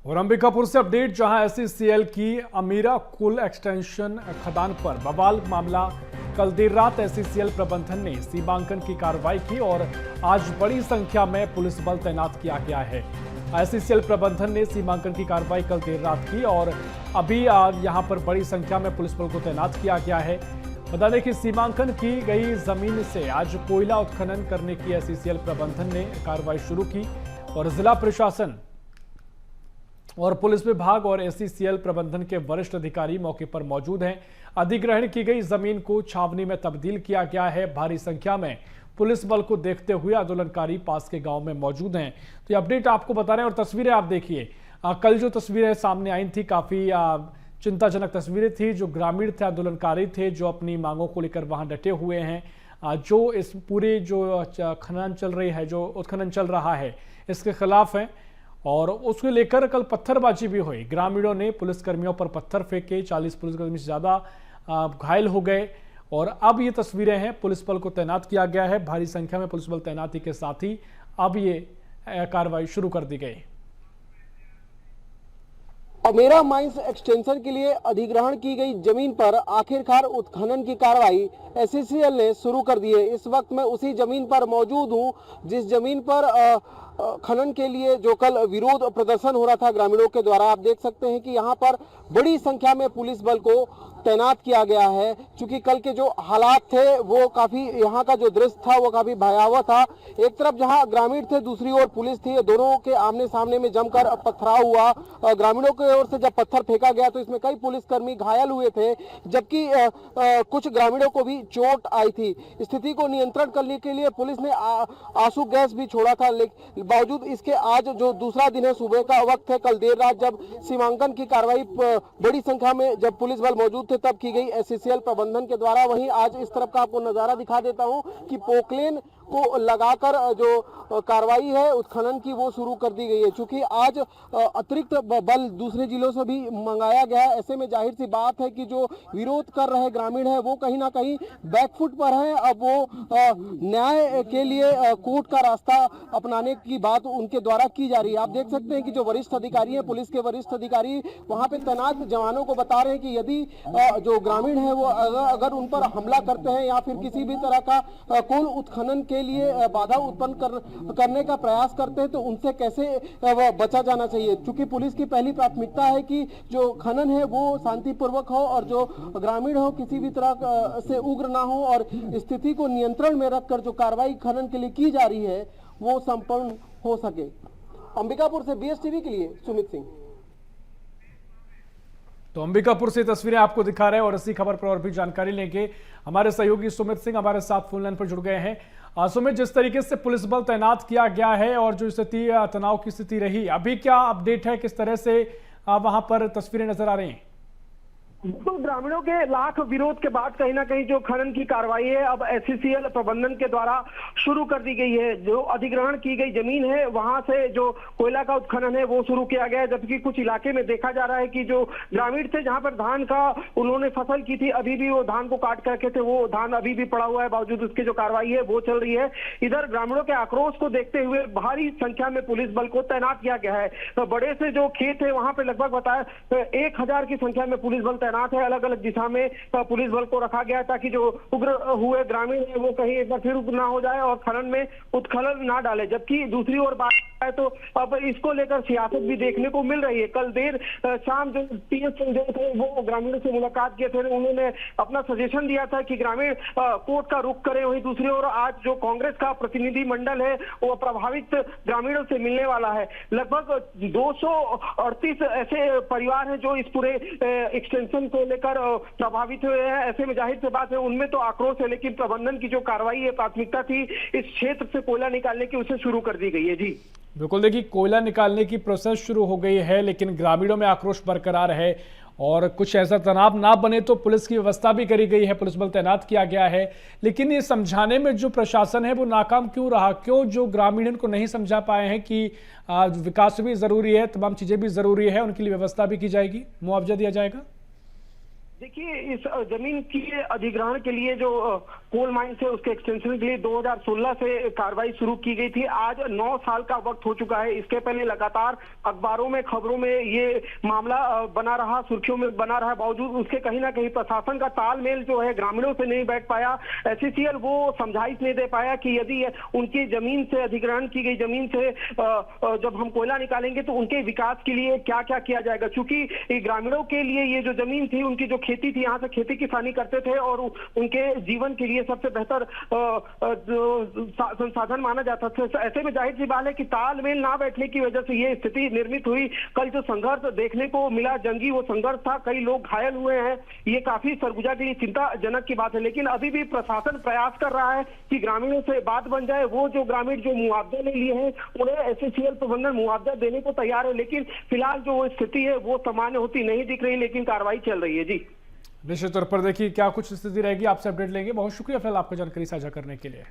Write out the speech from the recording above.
और अंबिकापुर से अपडेट, जहां एसईसीएल की अमीरा कुल एक्सटेंशन खदान पर बवाल मामला। कल देर रात एसईसीएल प्रबंधन ने सीमांकन की कार्रवाई की और आज बड़ी संख्या में पुलिस बल तैनात किया गया है। एसईसीएल प्रबंधन ने सीमांकन की कार्रवाई कल देर रात की और अभी यहां पर बड़ी संख्या में पुलिस बल को तैनात किया गया है। बता दें कि सीमांकन की गई जमीन से आज कोयला उत्खनन करने की एसईसीएल प्रबंधन ने कार्रवाई शुरू की और जिला प्रशासन और पुलिस विभाग और एसईसीएल प्रबंधन के वरिष्ठ अधिकारी मौके पर मौजूद हैं। अधिग्रहण की गई जमीन को छावनी में तब्दील किया गया है। भारी संख्या में पुलिस बल को देखते हुए आंदोलनकारी पास के गांव में मौजूद हैं। तो ये अपडेट आपको बता रहे हैं और तस्वीरें आप देखिए। कल जो तस्वीरें सामने आई थी, काफी चिंताजनक तस्वीरें थी। जो ग्रामीण थे, आंदोलनकारी थे, जो अपनी मांगों को लेकर वहां डटे हुए हैं, जो इस पूरे जो खनन चल रही है, जो उत्खनन चल रहा है, इसके खिलाफ हैं और उसको लेकर कल पत्थरबाजी भी हुई। ग्रामीणों ने पुलिसकर्मियों पर पत्थर फेंके, 40 पुलिसकर्मी से ज्यादा घायल हो गए और अब ये तस्वीरें हैं। पुलिस बल को तैनात किया गया है। भारी संख्या में पुलिस बल तैनाती के साथ ही अब ये कार्रवाई शुरू कर दी गई। अमेरा माइंस एक्सटेंशन के लिए अधिग्रहण की गई जमीन पर आखिरकार उत्खनन की कार्रवाई एसईसीएल ने शुरू कर दी है। इस वक्त मैं उसी जमीन पर मौजूद हूं जिस जमीन पर खनन के लिए जो कल विरोध प्रदर्शन हो रहा था ग्रामीणों के द्वारा। आप देख सकते हैं कि यहां पर बड़ी संख्या में पुलिस बल को तैनात किया गया है। क्योंकि कल के जो हालात थे वो काफी, यहाँ का जो दृश्य था वो काफी भयावह था। एक तरफ जहां ग्रामीण थे, दूसरी ओर पुलिस थी। दोनों के आमने सामने में जमकर पथराव हुआ। ग्रामीणों की ओर से जब पत्थर फेंका गया तो इसमें कई पुलिसकर्मी घायल हुए थे, जबकि कुछ ग्रामीणों को भी चोट आई थी। स्थिति को नियंत्रण करने के लिए पुलिस ने आंसू गैस भी छोड़ा था। लेकिन बावजूद इसके आज जो दूसरा दिन है, सुबह का वक्त है, कल देर रात जब सीमांकन की कार्रवाई बड़ी संख्या में जब पुलिस बल मौजूद थे तब की गई एसईसीएल प्रबंधन के द्वारा। वहीं आज इस तरफ का आपको नजारा दिखा देता हूं कि पोकलेन को लगाकर जो कार्रवाई है उत्खनन की वो शुरू कर दी गई है। क्योंकि आज अतिरिक्त बल दूसरे जिलों से भी मंगाया गया है। ऐसे में जाहिर सी बात है कि जो विरोध कर रहे ग्रामीण हैं वो कहीं ना कहीं बैकफुट पर हैं। अब वो न्याय के लिए कोर्ट का रास्ता अपनाने की बात उनके द्वारा की जा रही है। आप देख सकते हैं कि जो वरिष्ठ अधिकारी हैं, पुलिस के वरिष्ठ अधिकारी वहां पे तैनात जवानों को बता रहे हैं कि यदि जो ग्रामीण है वो अगर उन पर हमला करते हैं या फिर किसी भी तरह का कोल उत्खनन के लिए बाधा उत्पन्न करने का प्रयास करते हैं तो उनसे कैसे बचा जाना चाहिए। क्योंकि पुलिस की पहली प्राथमिकता है कि जो खनन है वो शांतिपूर्वक हो और जो ग्रामीण हो किसी भी तरह से उग्र ना हो और स्थिति को नियंत्रण में रखकर जो कार्रवाई खनन के लिए की जा रही है वो संपन्न हो सके। अंबिकापुर से बीएसटीवी के लिए सुमित सिंह। तो अंबिकापुर से तस्वीरें आपको दिखा रहे हैं और इसी खबर पर और भी जानकारी लेंगे। हमारे सहयोगी सुमित सिंह हमारे साथ फोन लाइन पर जुड़ गए हैं। सुमित, जिस तरीके से पुलिस बल तैनात किया गया है और जो स्थिति तनाव की स्थिति रही, अभी क्या अपडेट है, किस तरह से वहां पर तस्वीरें नजर आ रही हैं? तो ग्रामीणों के लाख विरोध के बाद कहीं ना कहीं जो खनन की कार्रवाई है अब एसईसीएल प्रबंधन के द्वारा शुरू कर दी गई है। जो अधिग्रहण की गई जमीन है वहां से जो कोयला का उत्खनन है वो शुरू किया गया है। जबकि कुछ इलाके में देखा जा रहा है कि जो ग्रामीण थे जहां पर धान का उन्होंने फसल की थी, अभी भी वो धान को काट कर रखे थे, वो धान अभी भी पड़ा हुआ है। बावजूद उसकी जो कार्रवाई है वो चल रही है। इधर ग्रामीणों के आक्रोश को देखते हुए भारी संख्या में पुलिस बल को तैनात किया गया है। तो बड़े से जो खेत है वहां पे लगभग बताया 1000 की संख्या में पुलिस बल तैनात है। अलग अलग दिशा में पुलिस बल को रखा गया ताकि जो उग्र हुए ग्रामीण है वो कहीं एक बार फिर उग्र ना हो जाए और खनन में उत्खनन ना डाले। जबकि दूसरी ओर बात है तो अब इसको लेकर सियासत भी देखने को मिल रही है। कल देर शाम जो टीएस संजय थे वो ग्रामीणों से मुलाकात किए थे, उन्होंने अपना सजेशन दिया था कि ग्रामीण कोर्ट का रुख करें। वहीं दूसरी ओर आज जो कांग्रेस का प्रतिनिधि मंडल है वो प्रभावित ग्रामीणों से मिलने वाला है। लगभग 238 ऐसे परिवार हैं जो इस पूरे एक्सटेंशन को लेकर प्रभावित हुए हैं। ऐसे में जाहिर सी बात है उनमें तो आक्रोश है, लेकिन प्रबंधन की जो कार्रवाई है, प्राथमिकता थी इस क्षेत्र से कोयला निकालने की, उसे शुरू कर दी गई है। जी बिल्कुल, देखिए कोयला निकालने की प्रोसेस शुरू हो गई है, लेकिन ग्रामीणों में आक्रोश बरकरार है और कुछ ऐसा तनाव ना बने तो पुलिस की व्यवस्था भी करी गई है, पुलिस बल तैनात किया गया है। लेकिन ये समझाने में जो प्रशासन है वो नाकाम क्यों रहा? क्यों जो ग्रामीण इनको नहीं समझा पाए हैं कि विकास भी जरूरी है, तमाम चीजें भी जरूरी है, उनके लिए व्यवस्था भी की जाएगी, मुआवजा दिया जाएगा? देखिए, इस जमीन की अधिग्रहण के लिए जो कोल माइन है उसके एक्सटेंशन के लिए 2016 से कार्रवाई शुरू की गई थी। आज 9 साल का वक्त हो चुका है। इसके पहले लगातार अखबारों में, खबरों में ये मामला बना रहा, सुर्खियों में बना रहा। बावजूद उसके कहीं ना कहीं प्रशासन का तालमेल जो है ग्रामीणों से नहीं बैठ पाया। एससीसीएल वो समझाइश नहीं दे पाया कि यदि उनकी जमीन से अधिग्रहण की गई जमीन से जब हम कोयला निकालेंगे तो उनके विकास के लिए क्या क्या किया जाएगा। क्योंकि ग्रामीणों के लिए ये जो जमीन थी, उनकी जो खेती थी, यहाँ से खेती किसानी करते थे और उनके जीवन के लिए सबसे बेहतर संसाधन माना जाता था। ऐसे में जाहिर सी बात है कि तालमेल ना बैठने की वजह से ये स्थिति निर्मित हुई। कल जो संघर्ष देखने को मिला, जंगी वो संघर्ष था, कई लोग घायल हुए हैं। ये काफी सरगुजा के लिए चिंताजनक की बात है। लेकिन अभी भी प्रशासन प्रयास कर रहा है कि ग्रामीणों से बात बन जाए। वो जो ग्रामीण जो मुआवजे ले लिए हैं उन्हें एससीसीएल प्रबंधन मुआवजा देने को तैयार है। लेकिन फिलहाल जो स्थिति है वो सामान्य होती नहीं दिख रही, लेकिन कार्रवाई चल रही है। जी, निश्चित तौर पर देखिए क्या कुछ स्थिति रहेगी, आपसे अपडेट लेंगे। बहुत शुक्रिया फिलहाल आपको जानकारी साझा करने के लिए।